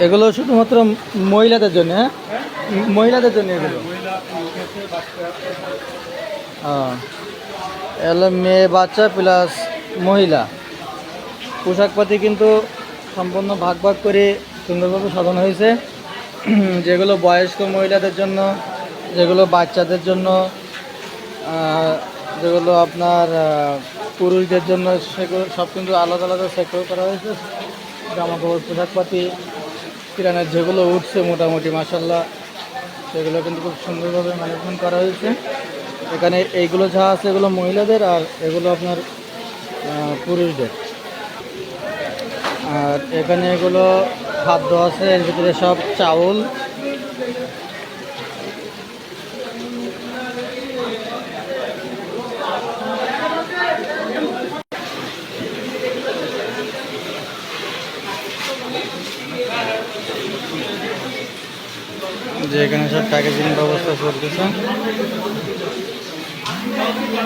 এগুলো শুধুমাত্র মহিলাদের জন্য, হ্যাঁ, মহিলাদের জন্য এগুলো। এগুলো মেয়ে বাচ্চা প্লাস মহিলা পোশাক পাতি কিন্তু সম্পূর্ণ ভাগ ভাগ করে সুন্দরভাবে সাজানো হয়েছে। যেগুলো বয়স্ক মহিলাদের জন্য, যেগুলো বাচ্চাদের জন্য, যেগুলো আপনার পুরুষদের জন্য, সেগুলো সব কিন্তু আলাদা আলাদা সেক্টর করা হয়েছে। জামা কাপড় পোশাক পাতি কিরানের যেগুলো উঠছে মোটামুটি মাশাআল্লাহ, সেগুলো কিন্তু খুব সুন্দরভাবে ম্যানেজমেন্ট করা হয়েছে। এখানে এইগুলো যা আছে এগুলো মহিলাদের, আর এগুলো আপনার পুরুষদের। আর এখানে এগুলো খাদ্য আছে, এর ভিতরে সব চাউল, যে এখানে সব প্যাকেজিং ব্যবস্থা চলতেছে।